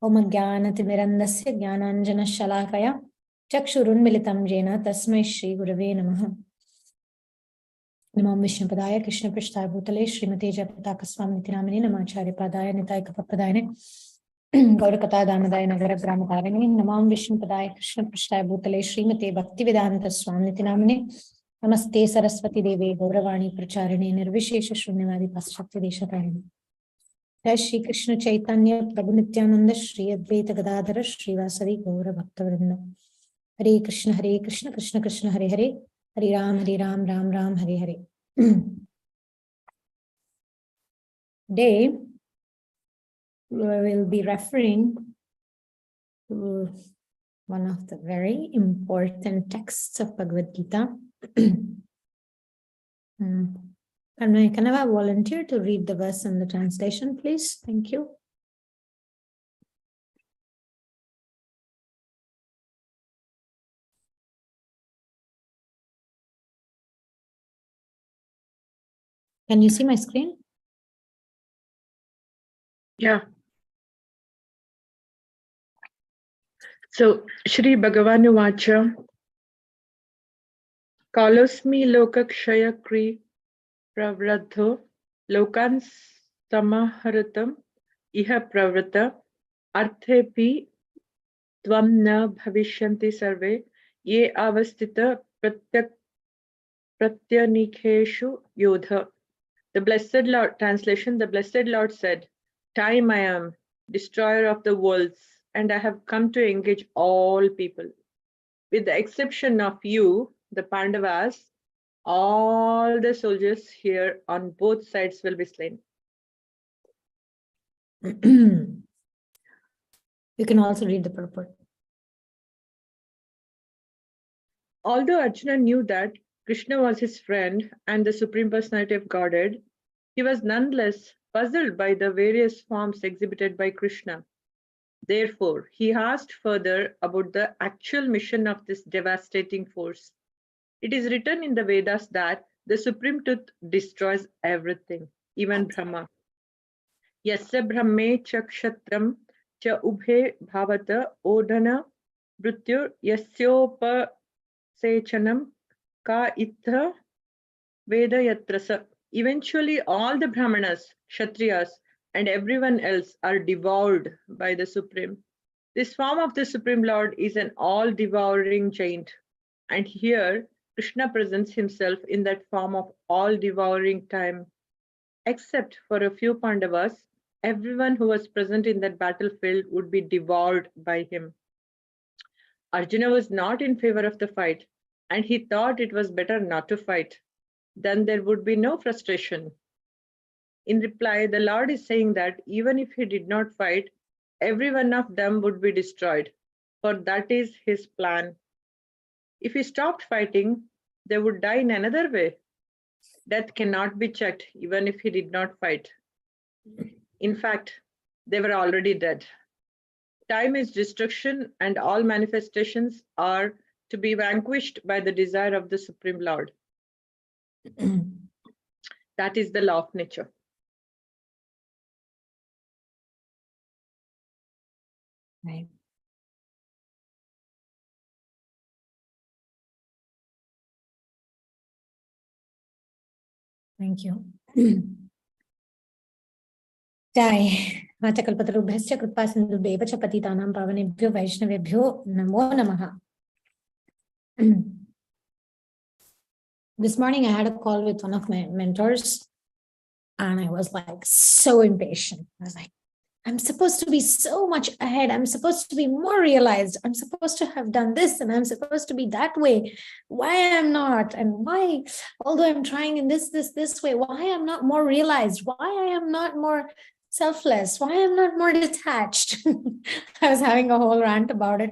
ओम ज्ञानतिमिरन्दस्य ज्ञानाञ्जनशलाकया चक्षुरुन्मिलितं येन तस्मै श्रीगुरवे नमः। नमो विष्णुपदाय कृष्णपृष्ठाय भूतले श्रीमते जयपताकस्वामिनिति नामिने नमाचार्यपादाय नितायकपदायने गौरकथादामदाय नगरग्रामतारिणे नमो विष्णुपदाय कृष्णपृष्ठाय भूतले श्रीमते भक्तिवेदान्तस्वामिनिति नामिने नमस्ते सरस्वती देवे गौरवाणी प्रचारिणे निर्विशेष शून्यवादी पाश्चात्य देशतारिणे जय श्री कृष्ण चैतन्य प्रभु नित्यानंद श्री अद्वैत गदाधर श्रीवासवी गौर भक्तवृंद। हरे कृष्ण कृष्ण कृष्ण हरे हरे, हरे Ram Ram Ram Hare Hare. Today we will be referring to one of the very important texts of Bhagavad Gita. Can I have a volunteer to read the verse and the translation, please? Thank you. Can you see my screen? Yeah. So, Shri Bhagavan Uvacha, Kalosmi Lokakshaya Kri Pravradho Lokan Samaharatam Iha Pravrata Arthepi Tvam Na Bhavishyanti Sarve Ye Avastita Pratyanikheshu Yodha. The Blessed Lord, translation, the Blessed Lord said, Time I am, destroyer of the worlds, and I have come to engage all people. With the exception of you, the Pandavas, all the soldiers here on both sides will be slain. You can also read the purport. Although Arjuna knew that Krishna was his friend and the Supreme Personality of Godhead, he was nonetheless puzzled by the various forms exhibited by Krishna. Therefore, he asked further about the actual mission of this devastating force. It is written in the Vedas that the Supreme Truth destroys everything, even Brahma. Yasya brahme cha kshatram cha ubhe bhavata odhana mrityur yasyopasechanam ka itha vedayatrasa. Eventually, all the Brahmanas, Kshatriyas, and everyone else are devoured by the Supreme. This form of the Supreme Lord is an all-devouring giant, and here Krishna presents himself in that form of all-devouring time. Except for a few Pandavas, everyone who was present in that battlefield would be devoured by him. Arjuna was not in favor of the fight, and he thought it was better not to fight. Then there would be no frustration. In reply, the Lord is saying that even if he did not fight, every one of them would be destroyed, for that is his plan. If he stopped fighting, they would die in another way. Death cannot be checked, even if he did not fight. In fact, they were already dead. Time is destruction, and all manifestations are to be vanquished by the desire of the Supreme Lord. That is the law of nature. Right. Thank you. Jai Vachakalpatarubhyascha Kripa Sindhubheva cha Patitanam Pavanebhyo Vaishnavebhyo Namo Namaha. This morning I had a call with one of my mentors and I was like so impatient. I was like, I'm supposed to be so much ahead. I'm supposed to be more realized. I'm supposed to have done this and I'm supposed to be that way. Why I'm not? And why, although I'm trying in this way, why I'm not more realized? Why I am not more selfless? Why I'm not more detached? I was having a whole rant about it.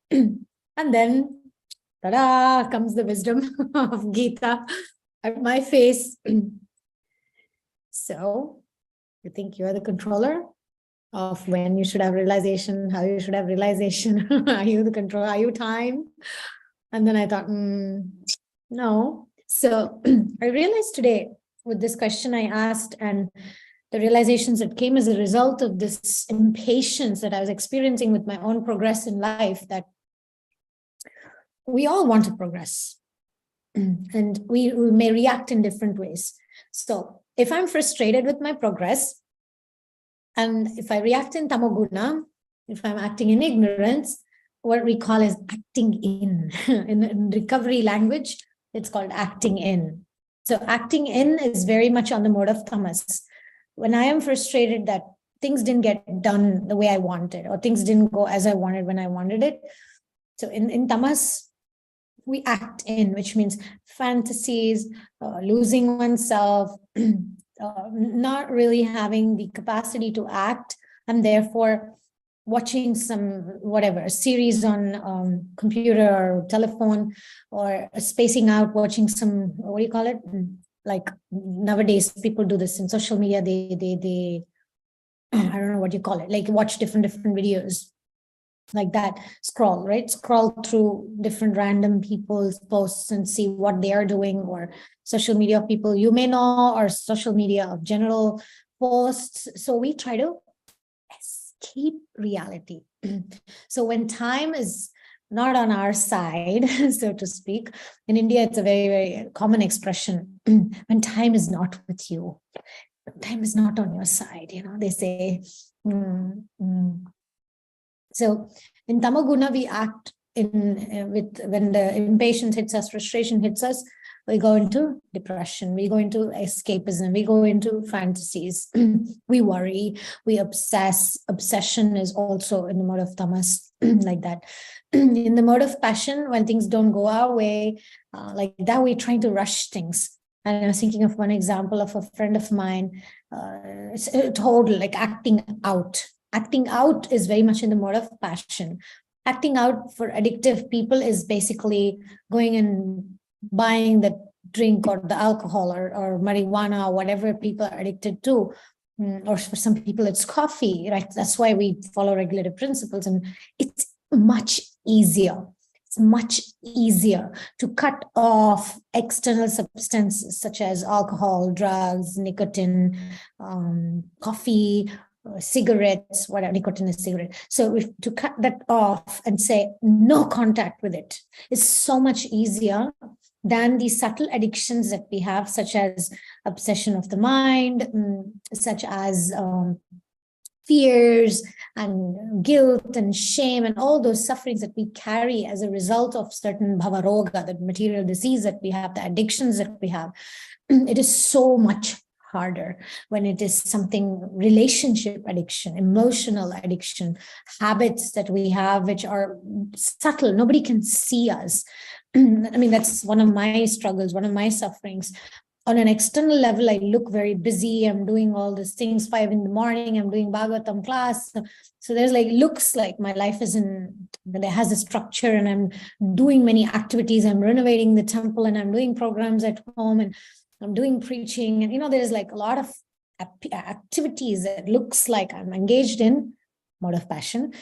And then, ta-da, comes the wisdom of Gita at my face. So, you think you're the controller of when you should have realization, how you should have realization? Are you the control? Are you time? And then I thought, no. So I realized today with this question I asked and the realizations that came as a result of this impatience that I was experiencing with my own progress in life, that we all want to progress and we may react in different ways. So if I'm frustrated with my progress, and if I react in tamoguna, if I'm acting in ignorance, what we call is acting in. In recovery language, it's called acting in. So acting in is very much on the mode of tamas. When I am frustrated that things didn't get done the way I wanted, or things didn't go as I wanted when I wanted it. So in tamas, we act in, which means fantasies, losing oneself, not really having the capacity to act, and therefore watching some whatever series on computer or telephone, or spacing out, watching some, what do you call it? Like nowadays people do this in social media. They I don't know what you call it, like watch different videos like that, scroll through different random people's posts and see what they are doing, or social media of people you may know, or social media of general posts. So we try to escape reality. So when time is not on our side, so to speak, in India it's a very, very common expression. When time is not with you, time is not on your side, they say. So in tamoguna, we act with when the impatience hits us, frustration hits us, we go into depression, we go into escapism, we go into fantasies, we worry, we obsess. Obsession is also in the mode of tamas, like that. In the mode of passion, when things don't go our way, like that, we're trying to rush things. And I was thinking of one example of a friend of mine, total like acting out. Acting out is very much in the mode of passion. Acting out for addictive people is basically going and buying the drink or the alcohol or marijuana or whatever people are addicted to. Or for some people, it's coffee, right? That's why we follow regulative principles. And it's much easier. It's much easier to cut off external substances such as alcohol, drugs, nicotine, coffee, cigarettes, whatever, nicotine is cigarette. So if to cut that off and say no contact with it is so much easier than the subtle addictions that we have, such as obsession of the mind, such as fears and guilt and shame and all those sufferings that we carry as a result of certain bhavaroga, the material disease that we have, the addictions that we have. It is so much harder when it is something relationship addiction, emotional addiction, habits that we have which are subtle, nobody can see us. I mean, that's one of my struggles, one of my sufferings. On an external level, I look very busy. I'm doing all these things, 5 a.m, I'm doing Bhagavatam class. So there's like, looks like my life is that it has a structure, and I'm doing many activities. I'm renovating the temple, and I'm doing programs at home, and I'm doing preaching. And, there's like a lot of activities that looks like I'm engaged in mode of passion.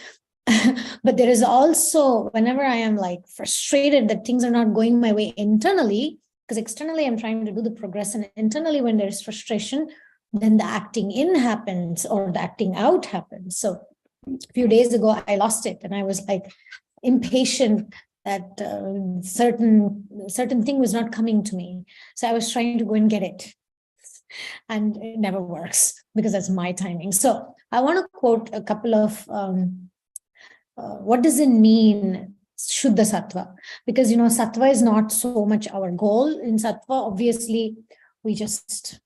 But there is also, whenever I am like frustrated that things are not going my way internally, because externally I'm trying to do the progress, and internally when there's frustration, then the acting in happens or the acting out happens. So a few days ago, I lost it, and I was like impatient that certain thing was not coming to me. So I was trying to go and get it, and it never works because that's my timing. So I want to quote a couple of what does it mean, Shuddha Sattva? Because, Sattva is not so much our goal. In Sattva, obviously, we just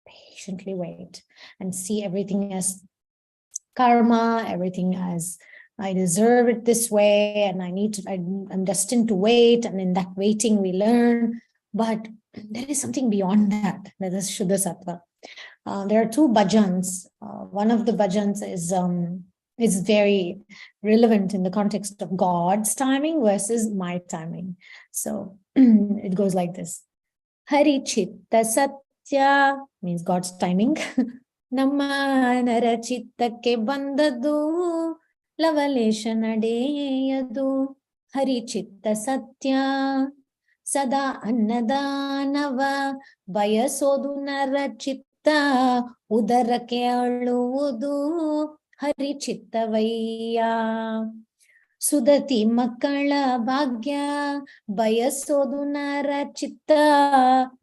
patiently wait and see everything as karma, everything as I deserve it this way, and I'm destined to wait. And in that waiting, we learn. But there is something beyond that. That is Shuddha Sattva. There are 2 bhajans. One of the bhajans is very relevant in the context of God's timing versus my timing. So it goes like this. Hari Chitta Satya means God's timing. Namma Nara Chittake Bandadu Lavalesha Nadeyadu Hari Chitta Satya Sada Annadanava Bayasodu Nara Chitta ಉದರಕ್ಕೆ ಅಳುವುದು ಹರಿಚಿತ್ತವಯ್ಯ. ಸುದತಿ ಮಕ್ಕಳ ಭಾಗ್ಯ ಬಯಸೋದು ನರ ಚಿತ್ತ,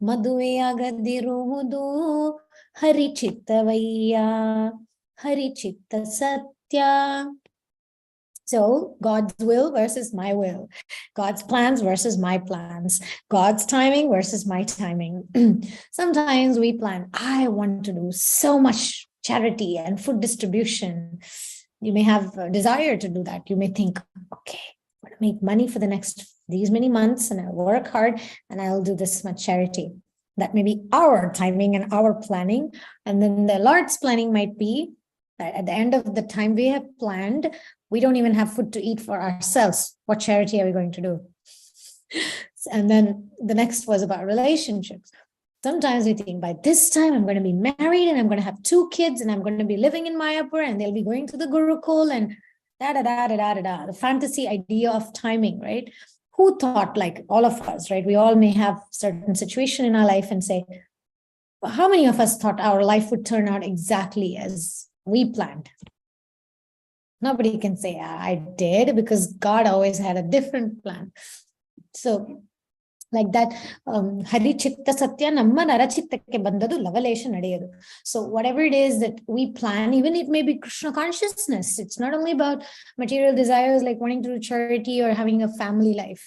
ಮದುವೆಯಾಗದಿರುವುದು ಹರಿಚಿತ್ತವಯ್ಯ. ಹರಿಚಿತ್ತ ಸತ್ಯ. So God's will versus my will, God's plans versus my plans, God's timing versus my timing. Sometimes we plan, I want to do so much charity and food distribution. You may have a desire to do that. You may think, okay, I'm going to make money for the next these many months and I'll work hard and I'll do this much charity. That may be our timing and our planning. And then the Lord's planning might be that at the end of the time we have planned, we don't even have food to eat for ourselves. What charity are we going to do? And then the next was about relationships. Sometimes we think by this time I'm going to be married and I'm going to have 2 kids and I'm going to be living in Mayapur and they'll be going to the Gurukul and the fantasy idea of timing, right? Who thought, like all of us, right? We all may have certain situation in our life and say, well, how many of us thought our life would turn out exactly as we planned? Nobody can say I did, because God always had a different plan. So like that, Hari Chitta Satya Namma Narachittakke Bandadu Lavalesha Nadeyadu. So whatever it is that we plan, even it may be Krishna consciousness. It's not only about material desires like wanting to do charity or having a family life.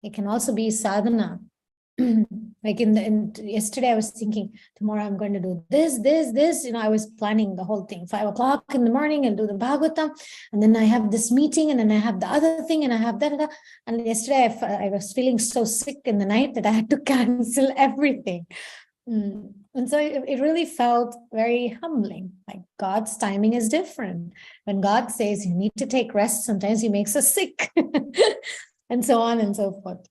It can also be sadhana. Like yesterday I was thinking, tomorrow I'm going to do this, I was planning the whole thing. 5 o'clock in the morning, I'll do the Bhagavatam, and then I have this meeting, and then I have the other thing, and I have that. And yesterday I was feeling so sick in the night that I had to cancel everything. And so it really felt very humbling. Like God's timing is different. When God says you need to take rest, sometimes he makes us sick. And so on and so forth.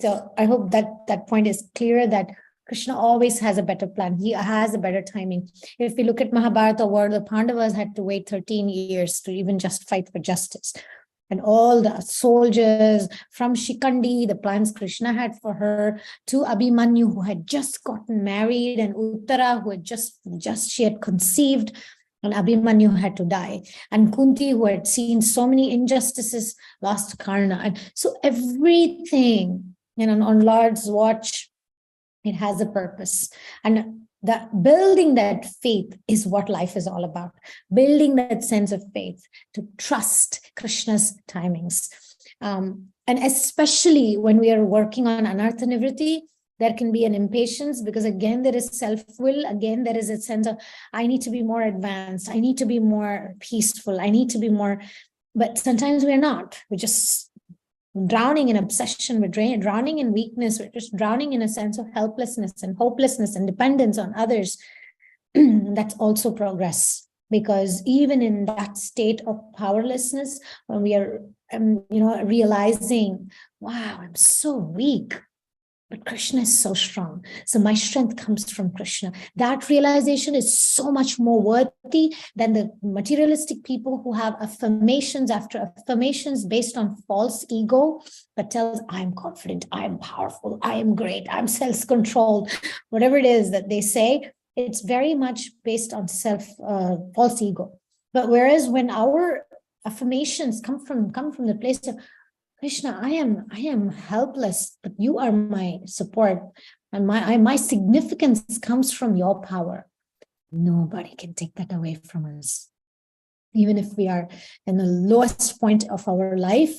So I hope that point is clear, that Krishna always has a better plan. He has a better timing. If we look at Mahabharata war, the Pandavas had to wait 13 years to even just fight for justice. And all the soldiers from Shikandi, the plans Krishna had for her, to Abhimanyu, who had just gotten married, and Uttara, who had she had conceived, and Abhimanyu had to die. And Kunti, who had seen so many injustices, lost Karna. And so everything, on Lord's watch, it has a purpose. And that building that faith is what life is all about. Building that sense of faith, to trust Krishna's timings. And especially when we are working on Anartha Nivriti, there can be an impatience, because again, there is self-will. Again, there is a sense of, I need to be more advanced. I need to be more peaceful. I need to be more, but sometimes we're not. We're just drowning in obsession. We're drowning in weakness. We're just drowning in a sense of helplessness and hopelessness and dependence on others. That's also progress, because even in that state of powerlessness, when we are, realizing, wow, I'm so weak, but Krishna is so strong. So my strength comes from Krishna. That realization is so much more worthy than the materialistic people who have affirmations after affirmations based on false ego, that tells, I'm confident, I'm powerful, I am great, I'm self-controlled. Whatever it is that they say, it's very much based on false ego. But whereas when our affirmations come from the place of, Krishna, I am helpless, but you are my support, and my significance comes from your power. Nobody can take that away from us. Even if we are in the lowest point of our life,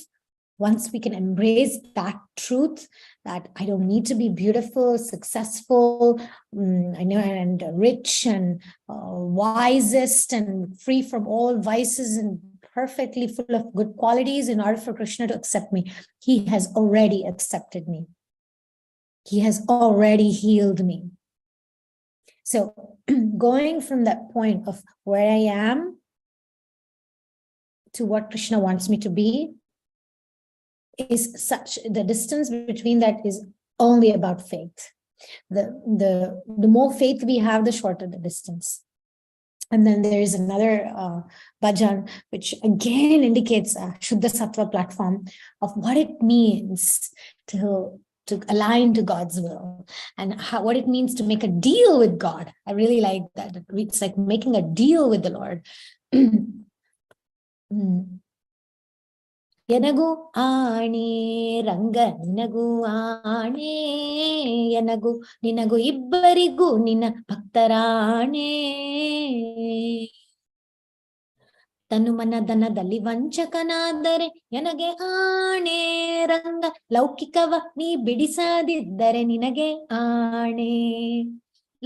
once we can embrace that truth, that I don't need to be beautiful, successful, and rich and wisest and free from all vices and perfectly full of good qualities in order for Krishna to accept me. He has already accepted me. He has already healed me. So going from that point of where I am to what Krishna wants me to be is such, the distance between that is only about faith. The more faith we have, the shorter the distance. And then there is another bhajan, which again indicates a Shuddha Sattva platform of what it means to to align to God's will, and what it means to make a deal with God. I really like that. It's like making a deal with the Lord. ಎನಗೂ ಆಣೆ ರಂಗ ನಿನಗೂ ಆಣೆ ಎನಗೂ ನಿನಗೂ ಇಬ್ಬರಿಗೂ ನಿನ್ನ ಭಕ್ತರಾಣೆ ತನು ಮನ ಧನದಲ್ಲಿ ವಂಚಕನಾದರೆ ಎನಗೆ ಆಣೆ ರಂಗ ಲೌಕಿಕವ ನೀ ಬಿಡಿಸದಿದ್ದರೆ ನಿನಗೆ ಆಣೆ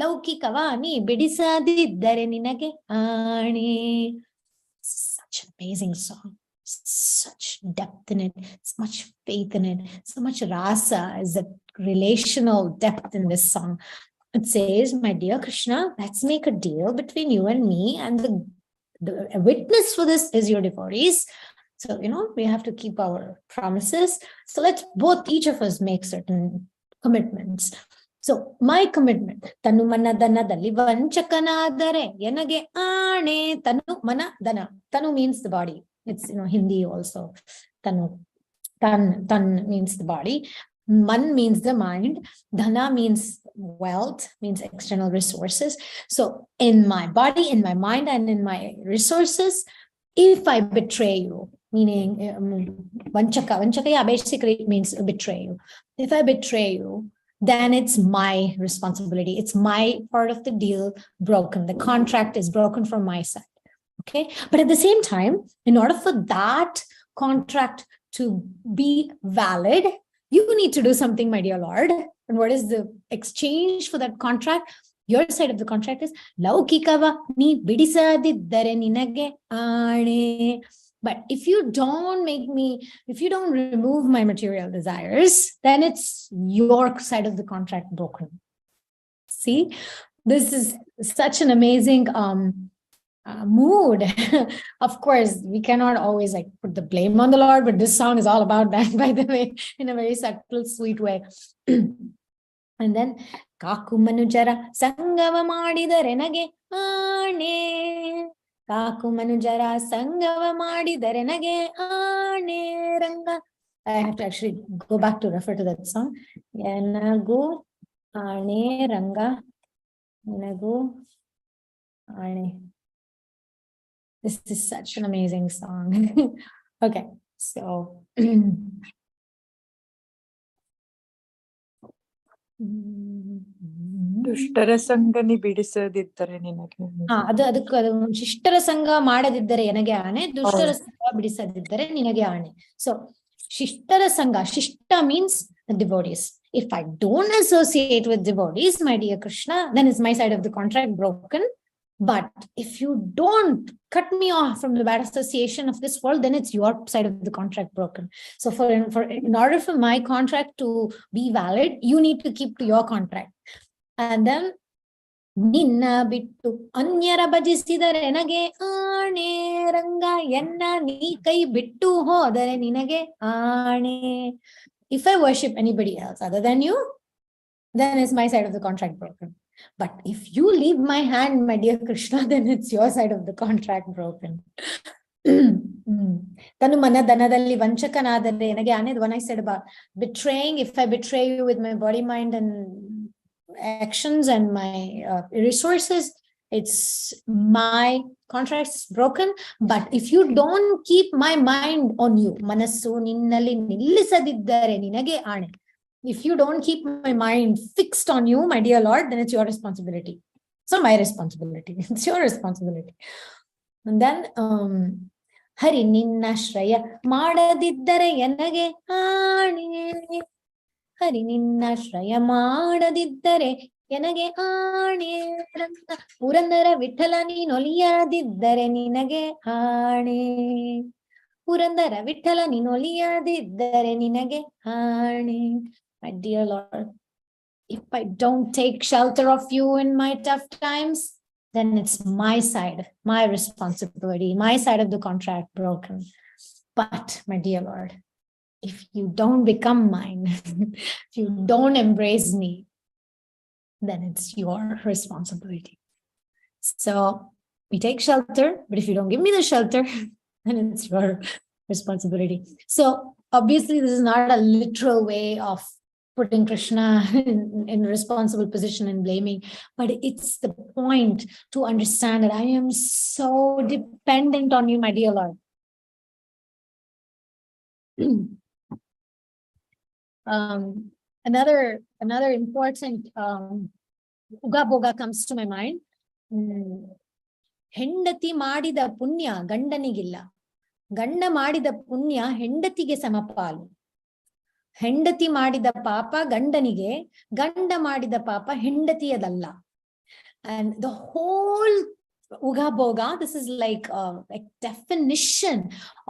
ಲೌಕಿಕವ ನೀ ಬಿಡಿಸದಿದ್ದರೆ ನಿನಗೆ ಆಣೆ. Such an amazing song. Such depth in it, so much faith in it, so much rasa is the relational depth in this song. It says, my dear Krishna, let's make a deal between you and me, and the witness for this is your devotees. So, we have to keep our promises. So let's each of us make certain commitments. So my commitment, tanu mana danadalli vanchakanadare yanage aane tanu mana dana. Tanu means the body. It's Hindi also. Tan means the body. Man means the mind. Dhana means wealth, means external resources. So in my body, in my mind, and in my resources, if I betray you, meaning vanchaka, yeah, basically it means betray you. If I betray you, then it's my responsibility. It's my part of the deal broken. The contract is broken from my side. Okay. But at the same time, in order for that contract to be valid, you need to do something, my dear Lord. And what is the exchange for that contract? Your side of the contract is laukikava ni bidisadiddare ninage aane. But if you don't remove my material desires, then it's your side of the contract broken. See, this is such an amazing mood. Of course, we cannot always put the blame on the Lord, but this song is all about that, by the way, in a very subtle, sweet way. And then Kaku Manujara Sangava Madidare nage aane. Kaku Manujara Sangava Madidare nage aane ranga. I have to actually go back to refer to that song. Yenagu aane ranga. Yenagu aane. This is such an amazing song. Okay, so ದುಷ್ಟರ ಸಂಗನಿ ಬಿಡಿಸದಿದ್ದರೆ ನಿನಗೆ ಅದಕ್ಕೆ ಶಿಷ್ಟರ ಸಂಘ ಮಾಡದಿದ್ದರೆ ನನಗೆ ಆಣೆ, ದುಷ್ಟರ ಸಂಘ ಬಿಡಿಸದಿದ್ದರೆ ನಿನಗೆ ಆಣೆ. So ಶಿಷ್ಟರ ಸಂಘ, shishta means the devotees. If I don't associate with devotees, my dear Krishna, then is my side of the contract broken. But if you don't cut me off from the bad association of this world, then it's your side of the contract broken. So in order for my contract to be valid, you need to keep to your contract. And then ninna bittu anyara bhajisidare nage aane ranga enna nee kai bittu hodare ninage aane. If I worship anybody else other than you, then is my side of the contract broken. But if you leave my hand, my dear Krishna, then it's your side of the contract broken. Tanu mana dhanadalli vanchakanadare enage aane, the one I said about betraying. If I betray you with my body, mind, and actions and my resources, it's my contract's broken. But if you don't keep my mind on you, manassu ninnalli nillisadiddare ninage aane. If you don't keep my mind fixed on you, my dear Lord, then it's your responsibility. It's not my responsibility. It's your responsibility. And then, Hari ninna shraya madadiddare yanage aane. Hari ninna shraya madadiddare yanage aane. Purandara Vithala ninoliyadiddare ninage aane. Purandara Vithala ninoliyadiddare ninage aane. My dear Lord, if I don't take shelter of you in my tough times, then it's my side, my responsibility, my side of the contract broken. But my dear Lord, if you don't become mine, if you don't embrace me, then it's your responsibility. So we take shelter, but if you don't give me the shelter, then it's your responsibility. So obviously, this is not a literal way of putting Krishna in responsible position and blaming, but it's the point to understand that I am so dependent on you, my dear Lord. Another important uga boga comes to my mind. ಹೆಂಡತಿ ಮಾಡಿದ ಪುಣ್ಯ ಗಂಡನಿಗಿಲ್ಲ, ಗಂಡ ಮಾಡಿದ ಪುಣ್ಯ ಹೆಂಡತಿಗೆ ಸಮಪಾಲು. ಹೆಂಡತಿ ಮಾಡಿದ ಪಾಪ ಗಂಡನಿಗೆ, ಗಂಡ ಮಾಡಿದ ಪಾಪ ಹೆಂಡತಿಯದಲ್ಲ. And the whole uga boga, this is like a definition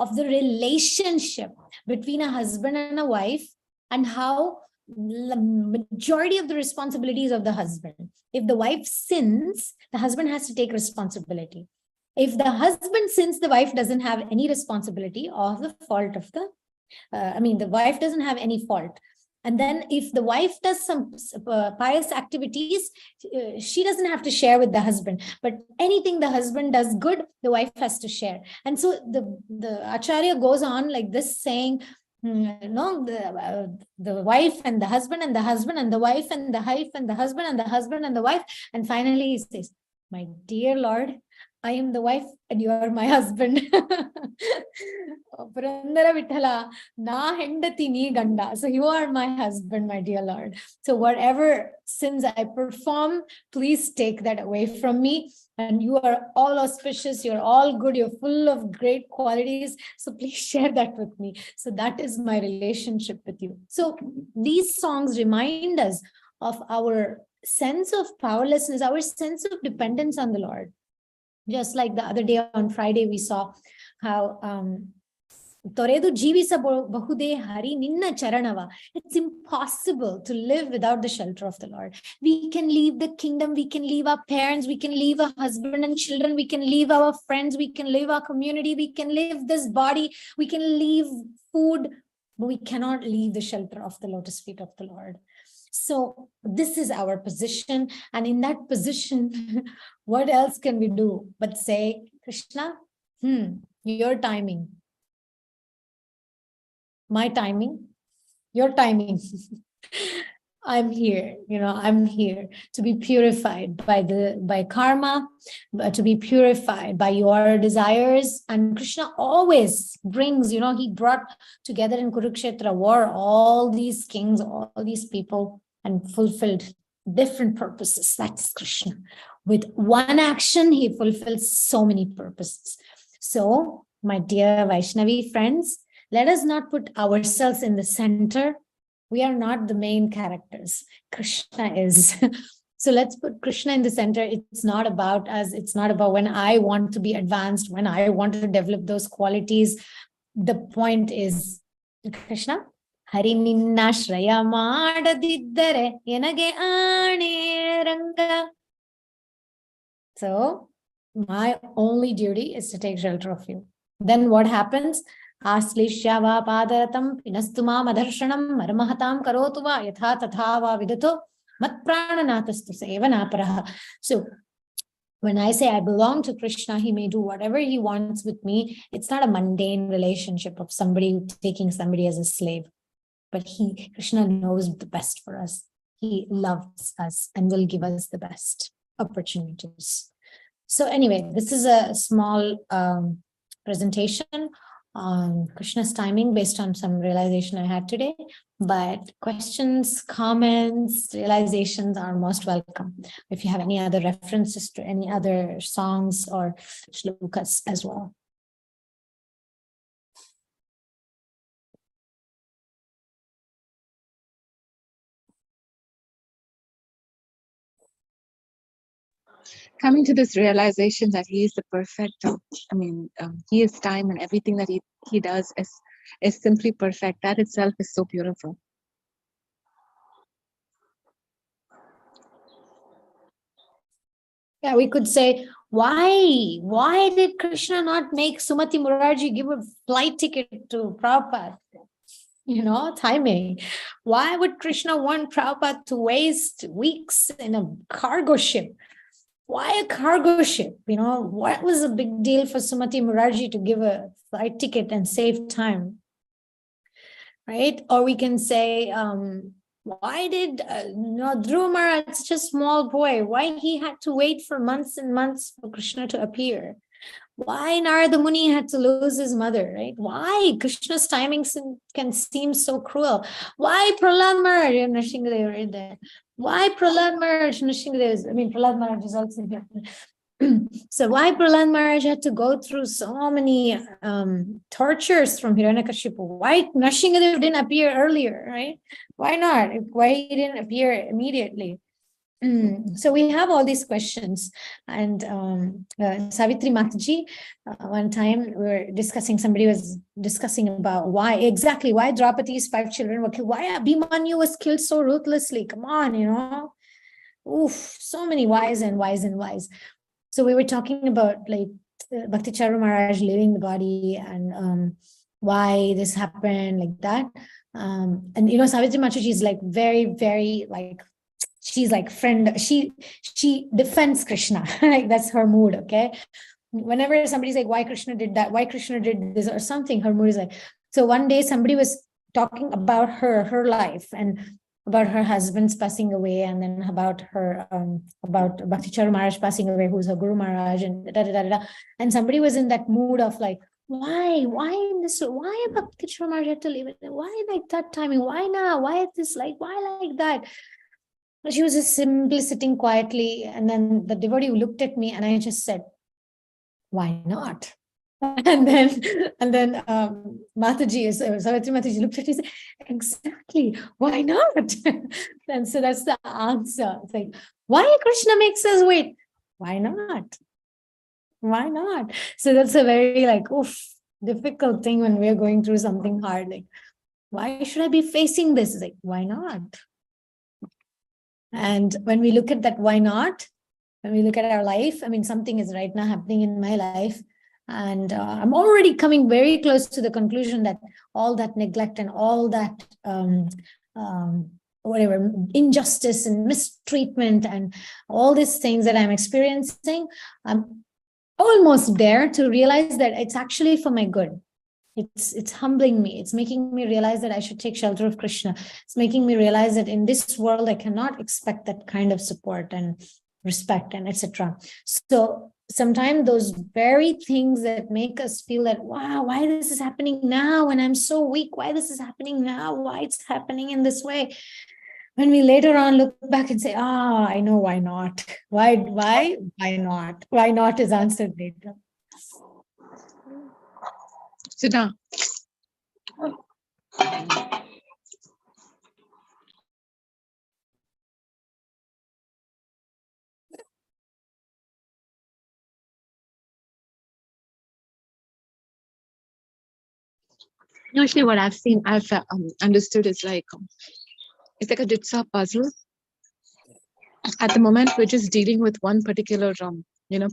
of the relationship between a husband and a wife, and how the majority of the responsibilities of the husband. If the wife sins, the husband has to take responsibility. If the husband sins, the wife doesn't have any responsibility or the fault of the, the wife doesn't have any fault. And then if the wife does some pious activities, she doesn't have to share with the husband. But anything the husband does good, the wife has to share. And so the Acharya goes on like this, saying, the wife and the husband and the husband and the wife and the wife and the husband and the husband and the wife. And finally he says, my dear Lord, I am the wife and you are my husband. Purandara Vithala, na hendati ni ganda. So you are my husband, my dear Lord. So whatever sins I perform, please take that away from me. And you are all auspicious, you're all good, you're full of great qualities. So please share that with me. So that is my relationship with you. So these songs remind us of our sense of powerlessness, our sense of dependence on the Lord. Just like the other day on Friday, we saw how Toredu Jivisabahude Hari Ninna Charanava. It's impossible to live without the shelter of the Lord. We can leave the kingdom, we can leave our parents, we can leave our husband and children, we can leave our friends, we can leave our community, we can leave this body, we can leave food, but we cannot leave the shelter of the lotus feet of the Lord. So this is our position, and in that position, what else can we do but say, Krishna, your timing, my timing, your timing. I'm here, I'm here to be purified by karma, to be purified by your desires. And Krishna always brings, he brought together in Kurukshetra war all these kings, all these people, and fulfilled different purposes. That's Krishna. With one action, he fulfills so many purposes. So, my dear Vaishnavi friends, let us not put ourselves in the center. We are not the main characters. Krishna is. So let's put Krishna in the center. It's not about us. It's not about when I want to be advanced, when I want to develop those qualities. The point is, Krishna, Hari ninna shraya madadiddare enage aane ranga. So my only duty is to take shelter of you. Then what happens? Aslishyava padaratam pinastuma madharshanam marmahatam karotuva yatha tathava vidato matprananatastu sevanaparaha. So when I say I belong to Krishna, he may do whatever he wants with me. It's not a mundane relationship of somebody taking somebody as a slave, but Krishna knows the best for us. He loves us and will give us the best opportunities. So anyway, this is a small presentation on Krishna's timing based on some realization I had today. But questions, comments, realizations are most welcome. If you have any other references to any other songs or shlokas as well. Coming to this realization that he is the perfect, he is time, and everything that he does is simply perfect. That itself is so beautiful. Yeah, we could say, why did Krishna not make Sumati Murarji give a flight ticket to Prabhupada? Timing. Why would Krishna want Prabhupada to waste weeks in a cargo ship? Why a cargo ship? What was a big deal for Sumati Murarji to give a flight ticket and save time? Right? Or we can say, Why did Dhruva Maharaj, such a small boy, why he had to wait for months and months for Krishna to appear? Why Narada Muni had to lose his mother, right? Why Krishna's timings can seem so cruel? Why Prahlad Maharaj, Nrsimhadev right there. Why Prahlad Maharaj, Nrsimhadev, I mean, Prahlad Maharaj is also here. So why Prahlad Maharaj had to go through so many tortures from Hiranyakashipu? Why Nrsimhadev didn't appear earlier, right? Why not? Why he didn't appear immediately? So we have all these questions, and Savitri Mataji, one time we were discussing, somebody was discussing about why Draupadi's 5 children were killed, why Abhimanyu was killed so ruthlessly. Come on, oof, so many whys and whys and whys. So we were talking about like Bhakti Charu Maharaj leaving the body and why this happened like that. And Savitri Mataji is like very, very like, she's like friend, she defends Krishna. Like that's her mood. Okay, whenever somebody's like, why Krishna did that, why Krishna did this or something, her mood is like. So one day somebody was talking about her life and about her husband's passing away, and then about her about Bhakti Charu Maharaj passing away, who's her Guru Maharaj, and and somebody was in that mood of like, why Bhakti Charu Maharaj had to leave it, why like that timing, why now, why this, like why like that. She was just simply sitting quietly, and then the devotee looked at me, and I just said, "Why not?" And then Mataji, Savitri Mataji looked at me and said, "Exactly, why not?" And so that's the answer. It's like, why Krishna makes us wait? Why not? Why not? So that's a very like difficult thing when we're going through something hard. Like, why should I be facing this? It's like, why not? And when we look at that, why not? When we look at our life, I mean, something is right now happening in my life. And I'm already coming very close to the conclusion that all that neglect and all that whatever injustice and mistreatment and all these things that I'm experiencing, I'm almost there to realize that it's actually for my good. It's humbling me. It's making me realize that I should take shelter of Krishna. It's making me realize that in this world, I cannot expect that kind of support and respect and etc. So sometimes those very things that make us feel that, wow, why this is happening now when I'm so weak? Why this is happening now? Why it's happening in this way? When we later on look back and say, I know why not. Why not? Why not is answered later. Sit down. Actually, what I've understood is like, it's like a jigsaw puzzle. At the moment, we're just dealing with one particular,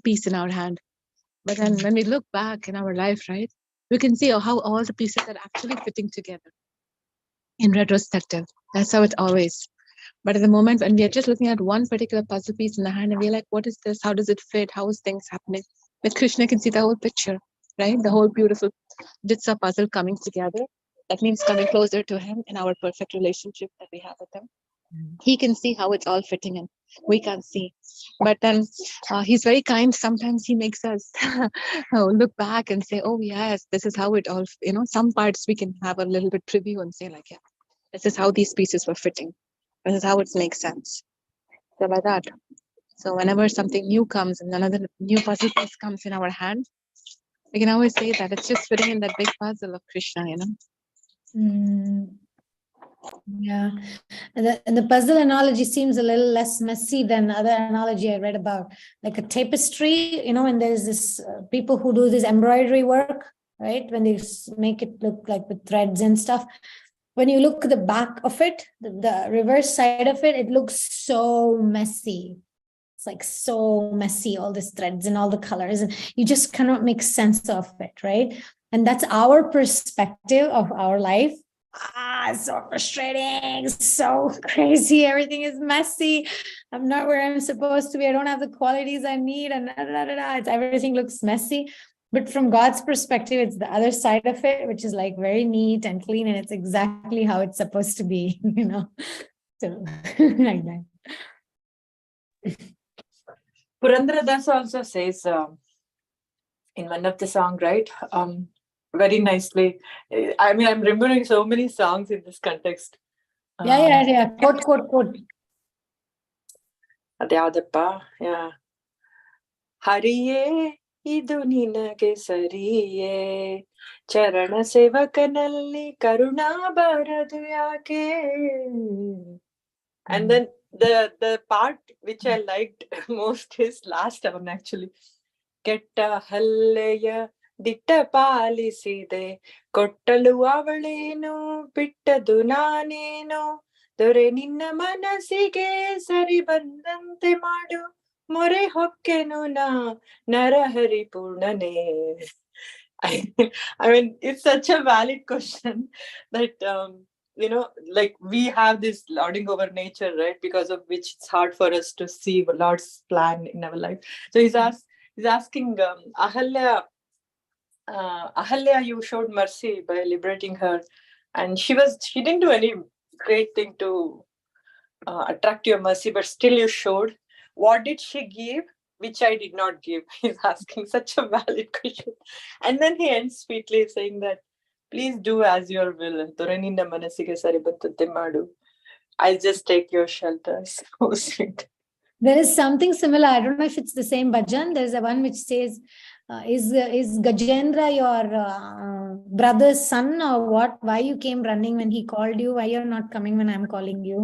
piece in our hand. But then when we look back in our life, right, we can see how all the pieces are actually fitting together. In retrospective, that's how it always. But at the moment when we are just looking at one particular puzzle piece in the hand and we're like, what is this? How does it fit? How is things happening? With Krishna can see the whole picture, right? The whole beautiful jigsaw puzzle coming together. That means coming closer to him in our perfect relationship that we have with him. He can see how it's all fitting in. We can't see. But then he's very kind. Sometimes he makes us look back and say, oh, yes, this is how it all, some parts we can have a little bit preview and say like, yeah, this is how these pieces were fitting. This is how it makes sense. So like that. So whenever something new comes and another new puzzle piece comes in our hand, we can always say that it's just fitting in that big puzzle of Krishna, Yeah, and the puzzle analogy seems a little less messy than other analogy I read about, like a tapestry. And there's this people who do this embroidery work, right? When they make it look like with threads and stuff. When you look at the back of it, the reverse side of it, it looks so messy. It's like so messy, all these threads and all the colors, and you just cannot make sense of it, right? And that's our perspective of our life. So frustrating, so crazy, everything is messy, I'm not where I'm supposed to be, I don't have the qualities I need, and it's everything looks messy. But from God's perspective, it's the other side of it, which is like very neat and clean, and it's exactly how it's supposed to be. So like that. Purandradas also says in one of the song, right? Very nicely. I mean, I'm remembering so many songs in this context. Yeah. Quote. ಅದ್ಯಾವ್ದಪ್ಪ ಹರಿಯೇ ಇದು ನಿನಗೆ ಸರಿಯೇ ಚರಣ ಸೇವಕನಲ್ಲಿ ಕರುಣಾ ಬರದು ಯಾಕೆ. And then the part which I liked most is last one actually. ಕೆಟ್ಟ ಹಲ್ಲೆಯ ದಿಟ್ಟ ಪಾಲಿಸಿದೆ ಕೊಟ್ಟಲು ಅವಳೇನು ಬಿಟ್ಟದು ನಾನೇನೋ ದೊರೆ ನಿನ್ನ ಮನಸ್ಸಿಗೆ ಸರಿ ಬಂದಂತೆ ಮಾಡು ಮೊರೆ ಹೊಕ್ಕೆನು ನಾ Narahari ಪೂರ್ಣನೇ. I mean, it's such a valid question that like we have this lording over nature, right? Because of which it's hard for us to see Lord's plan in our life. So he's asking Ahalya, you showed mercy by liberating her, and she didn't do any great thing to attract your mercy, but still you showed. What did she give which I did not give? He's asking such a valid question. And then he ends sweetly saying that, please do as your will. Doreninna manasige sari bantante madu. I'll just take your shelter. So sweet. There is something similar. I don't know if it's the same bhajan. There's a one which says, is Gajendra your brother's son or what? Why you came running when he called you? Why you're not coming when I'm calling you?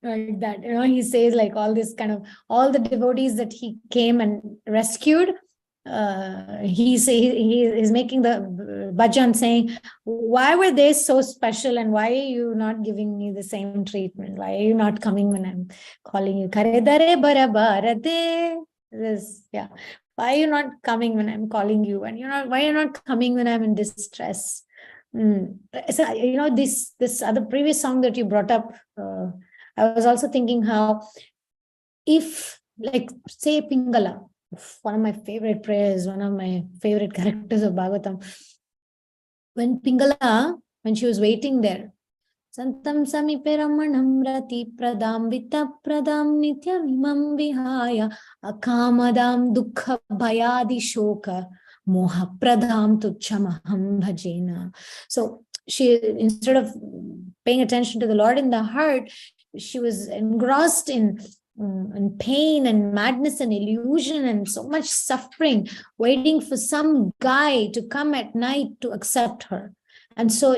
Like that, he says like all this kind of, all the devotees that he came and rescued, he is making the bhajan saying, why were they so special and why are you not giving me the same treatment? Why are you not coming when I'm calling you? Karedare barabarade. Yeah. Why are you not coming when I'm calling you? And why are you not coming when I'm in distress? So this other previous song that you brought up, I was also thinking how, if like say Pingala, one of my favorite prayers, one of my favorite characters of Bhagavatam, when Pingala, when she was waiting there, Santam samipe ramanam rati pradam vita pradam nityam imam vihaya akamadam dukha bhayadi shoka moha pradam tuchamaham bhajena. So she, instead of paying attention to the Lord in the heart, she was engrossed in pain and madness and illusion and so much suffering, waiting for some guy to come at night to accept her. And so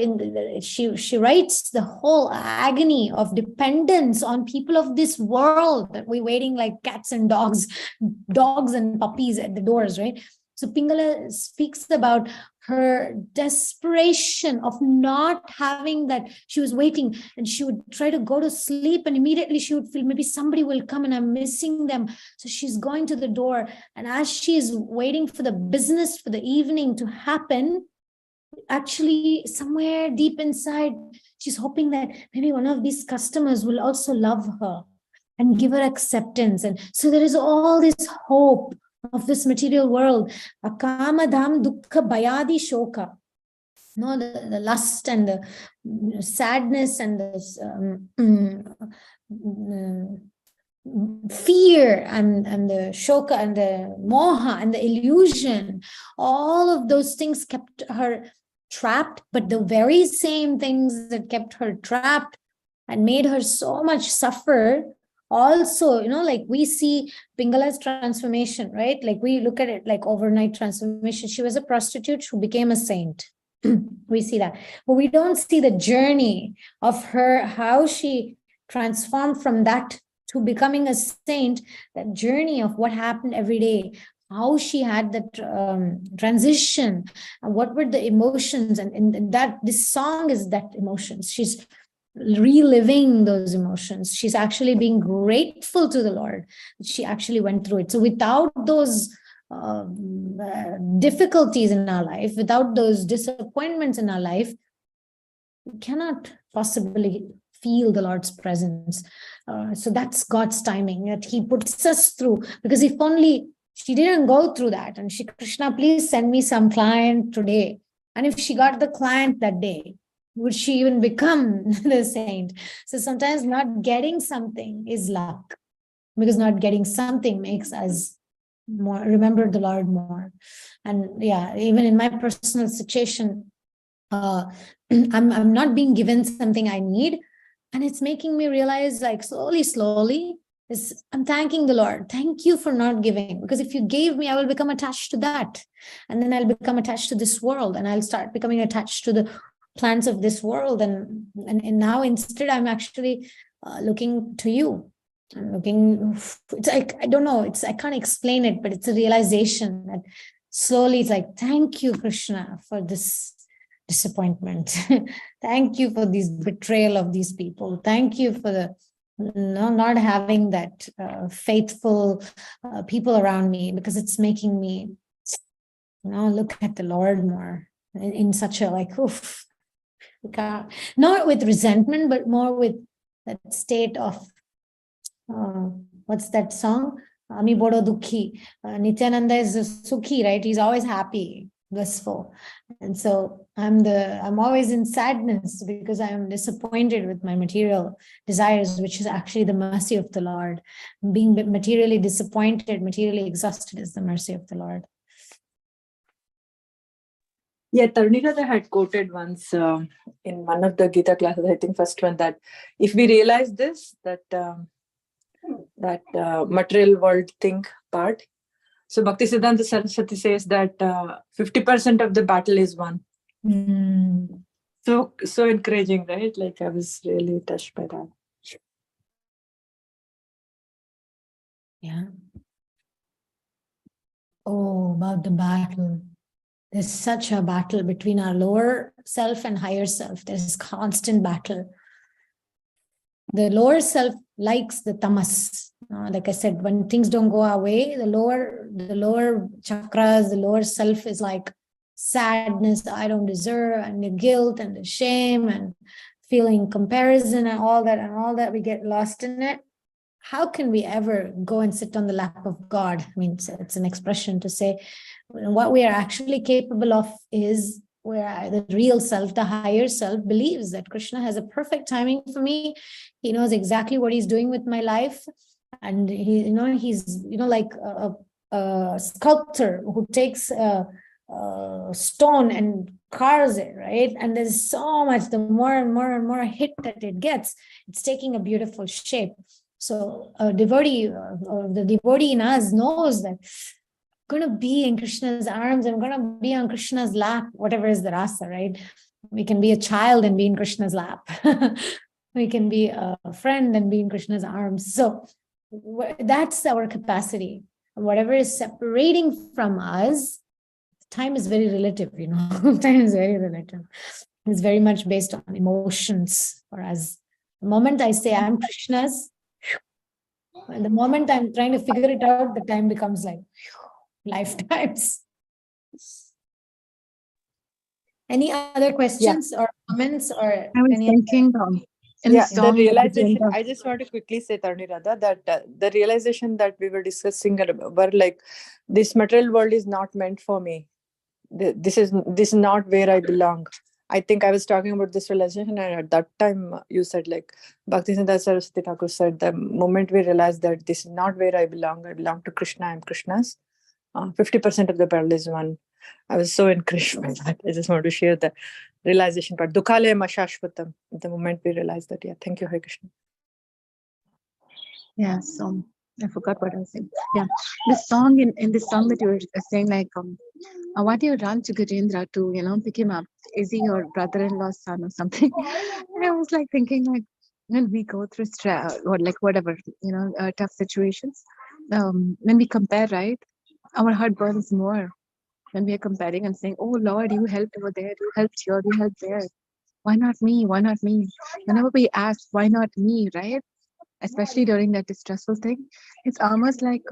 she writes the whole agony of dependence on people of this world, that we're waiting like cats and dogs and puppies at the doors, right? So Pingala speaks about her desperation of not having that. She was waiting and she would try to go to sleep and immediately she would feel maybe somebody will come and I'm missing them. So she's going to the door, and as she's waiting for the business for the evening to happen, actually somewhere deep inside, she's hoping that maybe one of these customers will also love her and give her acceptance. And so there is all this hope of this material world. Akamadam dukkha bhayadi shoka. No, the lust and the sadness and the fear and the shoka and the moha and the illusion, all of those things kept her trapped. But the very same things that kept her trapped and made her so much suffer also, like we see Pingala's transformation, right? Like we look at it like overnight transformation. She was a prostitute who became a saint. We see that, but we don't see the journey of her, how she transformed from that to becoming a saint, that journey of what happened every day, how she had that transition, and what were the emotions, and that this song is that emotions. She's reliving those emotions. She's actually being grateful to the Lord. She actually went through it. So without those difficulties in our life, without those disappointments in our life, we cannot possibly feel the Lord's presence. So that's God's timing, that he puts us through, because if only she didn't go through that and she, Krishna, please send me some client today. And if she got the client that day, would she even become the saint? So sometimes not getting something is luck, because not getting something makes us more remember the Lord more. And yeah, even in my personal situation, I'm not being given something I need, and it's making me realize, like, slowly is I'm thanking the Lord. Thank you for not giving, because if you gave me, I will become attached to that, and then I'll become attached to this world, and I'll start becoming attached to the plans of this world, and now instead I'm actually looking to you. I'm looking. It's like, I don't know. I can't explain it, but it's a realization that slowly it's like, thank you, Krishna, for this disappointment. Thank you for this betrayal of these people. Thank you for the not having that faithful people around me, because it's making me look at the Lord more in such a like, oof, not with resentment, but more with that state of what's that song? Ami Bodo Dukhi. Nityananda is Sukhi, right? He's always happy, blissful. And so I'm always in sadness because I'm disappointed with my material desires, which is actually the mercy of the Lord. Being materially disappointed, materially exhausted is the mercy of the Lord. Yeah, Tarunirada had quoted once in one of the Gita classes, I think first one, that if we realize this, that material world thing part, so Bhaktisiddhanta Saraswati says that 50% of the battle is won. Mm. So encouraging, right? Like, I was really touched by that. Yeah. Oh, about the battle. There's such a battle between our lower self and higher self. There's constant battle. The lower self likes the tamas. Like I said, when things don't go our way, the lower chakras, the lower self is like sadness, I don't deserve, and the guilt and the shame and feeling comparison and all that, we get lost in it. How can we ever go and sit on the lap of God? I mean, it's an expression to say what we are actually capable of is where the real self, the higher self, believes that Krishna has a perfect timing for me. He knows exactly what he's doing with my life. And he's like a sculptor who takes a stone and carves it, right? And there's so much, the more and more hit that it gets, it's taking a beautiful shape. So a devotee, or the devotee in us knows that I'm going to be in Krishna's arms, I'm going to be on Krishna's lap, whatever is the rasa, right? We can be a child and be in Krishna's lap. We can be a friend and be in Krishna's arms. So that's our capacity. Whatever is separating from us, time is very relative, time is very relative. It's very much based on emotions for us. The moment I say I'm Krishna's, and the moment I'm trying to figure it out, the time becomes like lifetimes. Any other questions or comments? Or I was any thinking in Yeah, the song the that realization, Gita- I just want to quickly say, Tarunirada, that the realization that we were discussing were like, this material world is not meant for me. This is not where I belong. I think I was talking about this realization, and at that time you said, like, Bhaktisiddhanta Saraswati Thakur said, the moment we realize that this is not where I belong to Krishna, I'm Krishna's, 50% of the battle is won. I was so encouraged by that. I just want to share the realization part. Dukkale mashashvatam. The moment we realized that, yeah. Thank you, Hare Krishna. Yeah, so I forgot what I was saying. Yeah, the song in the song that you were saying, like, why do you run to Gajendra to, pick him up? Is he your brother-in-law's son or something? And I was like thinking, like, when we go through stress or like whatever, tough situations, when we compare, right, our heart burns more when we are comparing and saying, oh Lord, you helped over there, you helped here, you helped there. Why not me? Why not me? Whenever we ask, why not me, right? Especially during that distressful thing, it's almost like,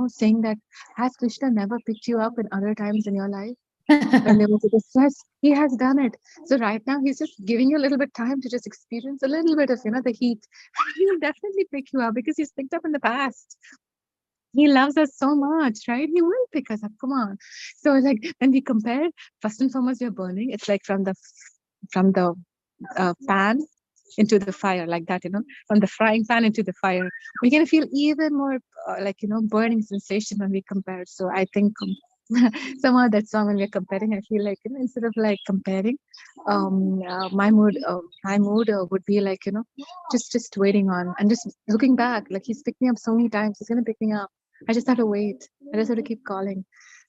saying that, has Krishna never picked you up in other times in your life? When there was a distress, he has done it. So right now, he's just giving you a little bit time to just experience a little bit of, the heat. He will definitely pick you up because he's picked up in the past. He loves us so much, right? He will pick us up. Come on. So like when we compare, first and foremost, we're burning. It's like from the from the pan into the fire, like that, from the frying pan into the fire. We can feel even more burning sensation when we compare. So I think somehow that song, when we're comparing, I feel like, instead of like comparing, my mood would be like, just waiting on and just looking back. Like, he's picked me up so many times, he's gonna pick me up. I just have to wait. I just have to keep calling.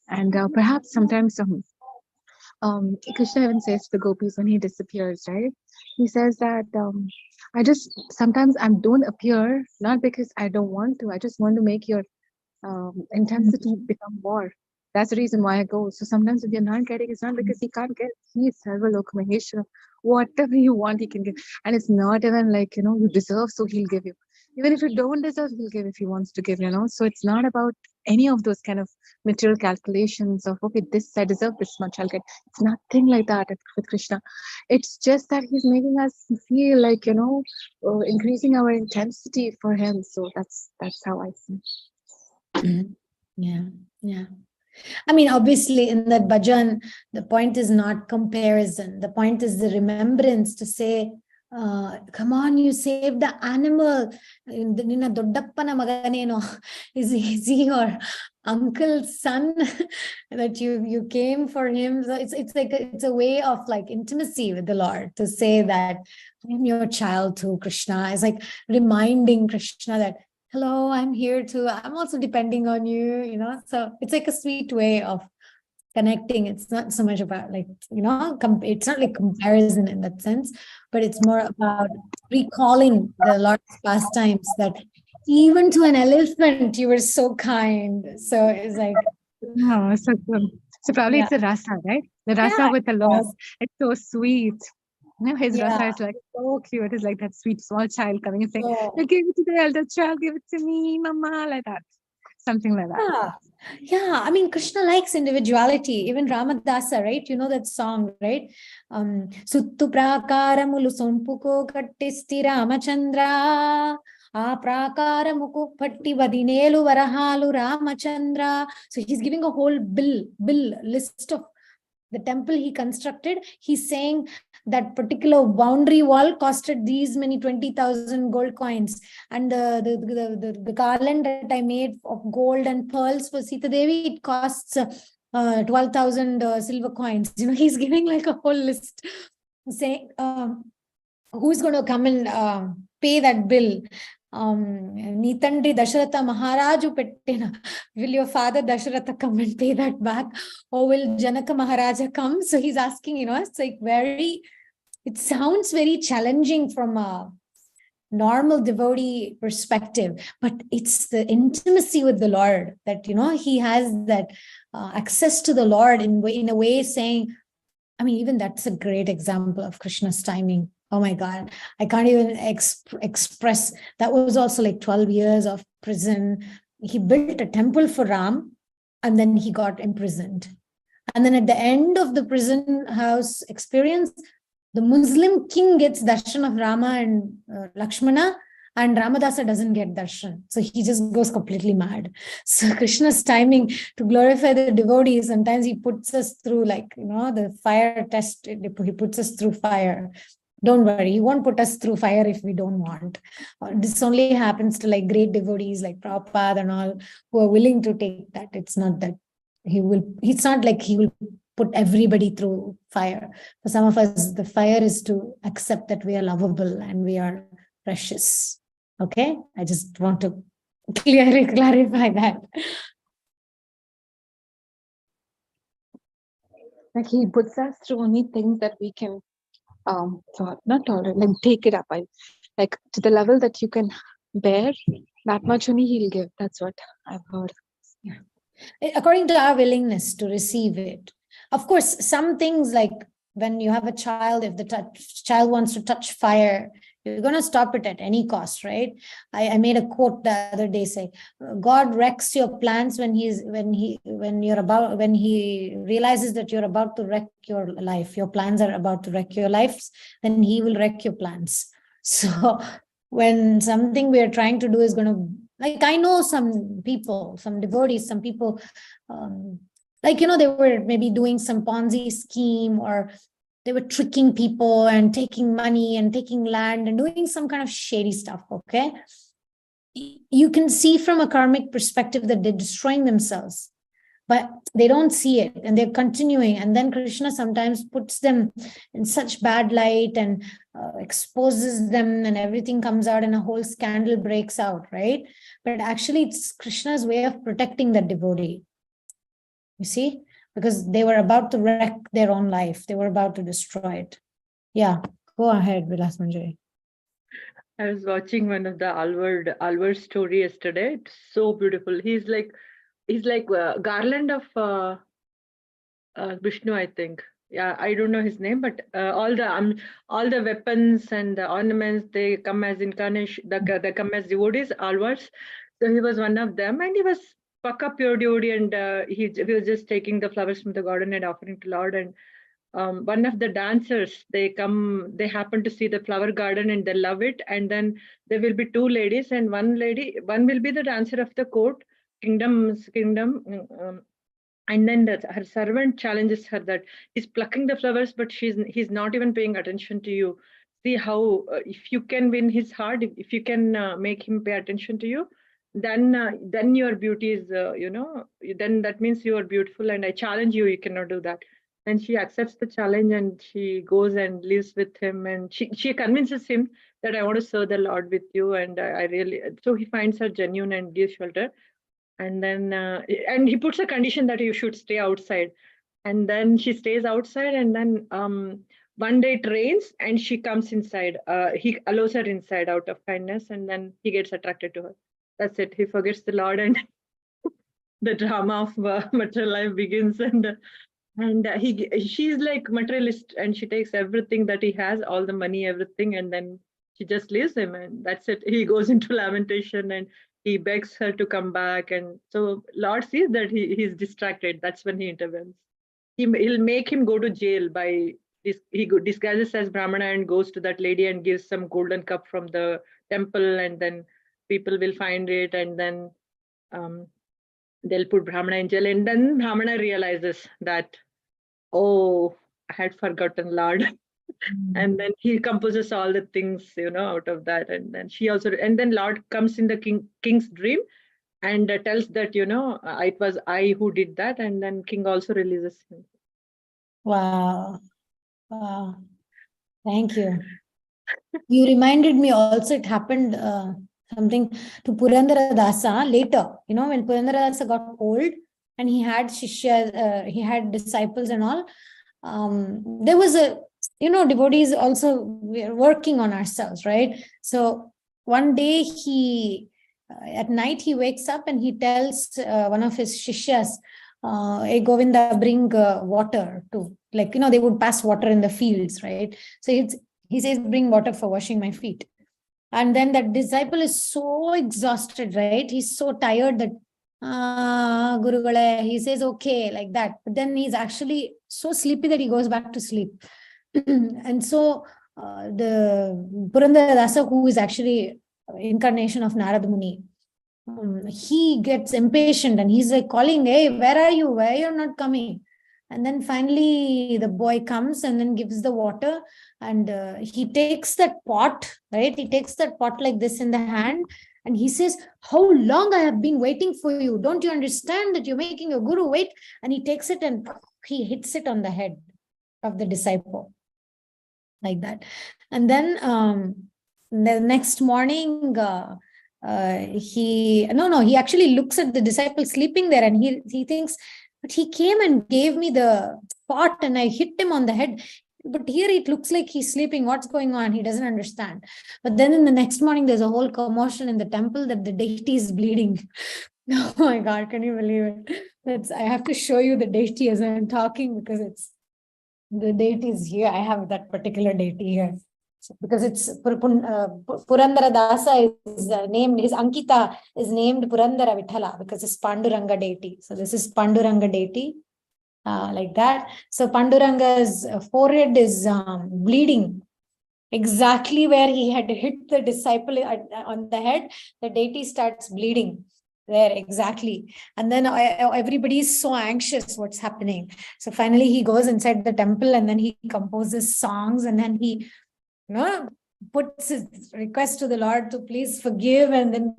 And perhaps sometimes Krishna even says to the gopis when he disappears, right? He says that sometimes I don't appear, not because I don't want to. I just want to make your intensity become more. That's the reason why I go. So sometimes if you're not getting, it's not because he can't get. He is Sarva Loka Maheshwara. Whatever you want, he can give. And it's not even like, you deserve, so he'll give you. Even if you don't deserve, he'll give if he wants to give, So it's not about any of those kind of material calculations of, okay, I deserve this much, I'll get. It's nothing like that with Krishna. It's just that he's making us feel like, increasing our intensity for him. So that's how I see. Yeah. I mean, obviously, in that bhajan, the point is not comparison. The point is the remembrance to say, come on, you saved the animal. Nina Doddappana maganeno. Is he your uncle's son that you came for him? So it's like it's a way of like intimacy with the Lord to say that I'm your child too, Krishna. It's like reminding Krishna that, hello, I'm here too. I'm also depending on you, So it's like a sweet way of connecting. It's not so much about like, it's not like comparison in that sense, but it's more about recalling the Lord's pastimes, that even to an elephant, you were so kind. So it's like, oh, so probably it's the rasa, right? The rasa with the Lord. It's so sweet. His rasa is like so cute. It's like that sweet small child coming and saying, give it to the elder child, give it to me, mama, like that. Something like that. Yeah. I mean, Krishna likes individuality. Even Ramadasa, right? You know that song, right? Suttu prakaramulo sonpuko kattisti Ramachandra. A prakaramuku patti vadinelu varahalu Ramachandra. So he's giving a whole bill list of the temple he constructed. He's saying that particular boundary wall costed these many 20,000 gold coins, and the garland that I made of gold and pearls for Sita Devi, it costs 12,000 silver coins. He's giving like a whole list, saying who's going to come and pay that bill. Nitandri Dasharatha Maharaju Pettina. Will your father Dasharatha come and pay that back? Or will Janaka Maharaja come? So he's asking, it's like it sounds very challenging from a normal devotee perspective, but it's the intimacy with the Lord that, he has that access to the Lord in a way saying, I mean, even that's a great example of Krishna's timing. Oh my God, I can't even express. That was also like 12 years of prison. He built a temple for Ram, and then he got imprisoned. And then at the end of the prison house experience, the Muslim king gets darshan of Rama and Lakshmana, and Ramadasa doesn't get darshan. So he just goes completely mad. So Krishna's timing to glorify the devotees, sometimes he puts us through the fire test. He puts us through fire. Don't worry, he won't put us through fire if we don't want. This only happens to like great devotees like Prabhupada and all, who are willing to take that. It's not that it's not like he will put everybody through fire. For some of us, the fire is to accept that we are lovable and we are precious. Okay, I just want to clarify that. Like, he puts us through only things that we can not tolerate, like take it up, like to the level that you can bear, that much only he'll give. That's what I've heard. Yeah, according to our willingness to receive it. Of course, some things, like when you have a child, if the child wants to touch fire, you're going to stop it at any cost, right? I made a quote the other day, say, God wrecks your plans when he realizes that you're about to wreck your life. Your plans are about to wreck your lives, then he will wreck your plans. So when something we are trying to do is going to, like, I know some people, some devotees, some people, they were maybe doing some Ponzi scheme, or they were tricking people and taking money and taking land and doing some kind of shady stuff, okay? You can see from a karmic perspective that they're destroying themselves, but they don't see it and they're continuing. And then Krishna sometimes puts them in such bad light and exposes them, and everything comes out and a whole scandal breaks out, right? But actually it's Krishna's way of protecting that devotee, you see, because they were about to wreck their own life. They were about to destroy it. Yeah, go ahead, Vilas Manjari. I was watching one of the Alward story yesterday. It's so beautiful. He's like garland of Vishnu, I think. Yeah, I don't know his name, but all the weapons and the ornaments, they come as incarnation. They come as devotees, Alwards. So he was one of them, and he was Paka pure devotee, and he was just taking the flowers from the garden and offering to Lord. And one of the dancers, they happen to see the flower garden and they love it. And then there will be two ladies, and one will be the dancer of the court, kingdom. And then her servant challenges her that he's plucking the flowers, but he's not even paying attention to you. See how if you can win his heart, if you can make him pay attention to you, then your beauty is, then that means you are beautiful, and I challenge you, you cannot do that. And she accepts the challenge, and she goes and lives with him, and she convinces him that I want to serve the Lord with you, and I really, so he finds her genuine and gives shelter. And then and he puts a condition that you should stay outside, and then she stays outside. And then one day it rains and she comes inside. He allows her inside out of kindness, and then he gets attracted to her. That's it. He forgets the Lord, and the drama of material life begins. And she's like materialist, and she takes everything that he has, all the money, everything, and then she just leaves him, and that's it. He goes into lamentation, and he begs her to come back. And so Lord sees that he's distracted. That's when he intervenes. He'll make him go to jail by this. He disguises as Brahmana and goes to that lady and gives some golden cup from the temple, and then people will find it, and then they'll put Brahmana in jail. And then Brahmana realizes that, oh, I had forgotten Lord. And then he composes all the things, out of that. And then and then Lord comes in the king's dream and tells that, it was I who did that. And then king also releases him. Wow. Thank you. You reminded me also, it happened something to Purandara Dasa later, when Purandara Dasa got old and he had Shishya, he had disciples and all. There was devotees also, we are working on ourselves, right? So one day at night he wakes up and he tells one of his Shishyas, hey Govinda, bring water to, they would pass water in the fields, right? So he says, bring water for washing my feet. And then that disciple is so exhausted, right? He's so tired that, Gurugale, he says, okay, like that. But then he's actually so sleepy that he goes back to sleep. And so the Purandara Dasa, who is actually incarnation of Narada Muni, he gets impatient and he's like calling, hey, where are you? Why you're not coming? And then finally the boy comes and then gives the water, and he takes that pot, right? He takes that pot like this in the hand, and he says, how long I have been waiting for you. Don't you understand that you're making your guru wait? And he takes it and he hits it on the head of the disciple like that. And then the next morning, he actually looks at the disciple sleeping there, and he thinks, but he came and gave me the pot and I hit him on the head. But here it looks like he's sleeping. What's going on? He doesn't understand. But then in the next morning, there's a whole commotion in the temple that the deity is bleeding. Oh my God, can you believe it? I have to show you the deity as I'm talking, because the deity is here. I have that particular deity here. Because it's Purandara Dasa is named, his Ankita is named Purandara Vithala because it's Panduranga deity. So this is Panduranga deity, like that. So Panduranga's forehead is bleeding. Exactly where he had hit the disciple on the head, the deity starts bleeding. There, exactly. And then everybody is so anxious what's happening. So finally he goes inside the temple and then he composes songs, and then he, puts his request to the Lord to please forgive, and then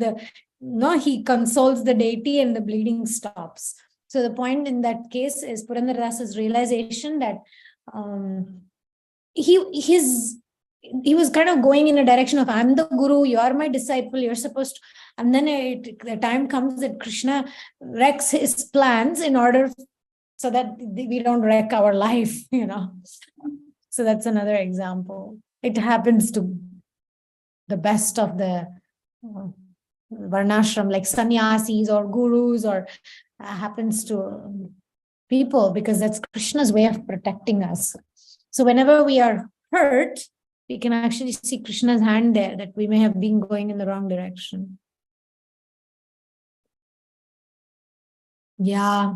he consoles the deity and the bleeding stops. So the point in that case is Purandaradasa's realization that he was kind of going in a direction of, I'm the guru, you are my disciple, you're supposed to, and then the time comes that Krishna wrecks his plans in order so that we don't wreck our life, So that's another example. It happens to the best of the varnashram, like sannyasis or gurus, or happens to people, because that's Krishna's way of protecting us. So whenever we are hurt, we can actually see Krishna's hand there, that we may have been going in the wrong direction. Yeah.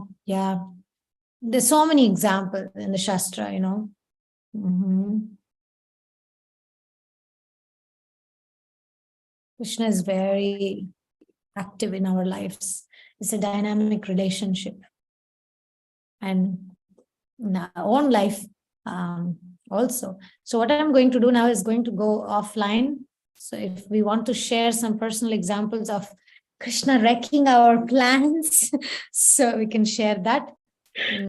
There's so many examples in the Shastra, Krishna is very active in our lives. It's a dynamic relationship. And in our own life also. So what I'm going to do now is going to go offline. So if we want to share some personal examples of Krishna wrecking our plans, so we can share that.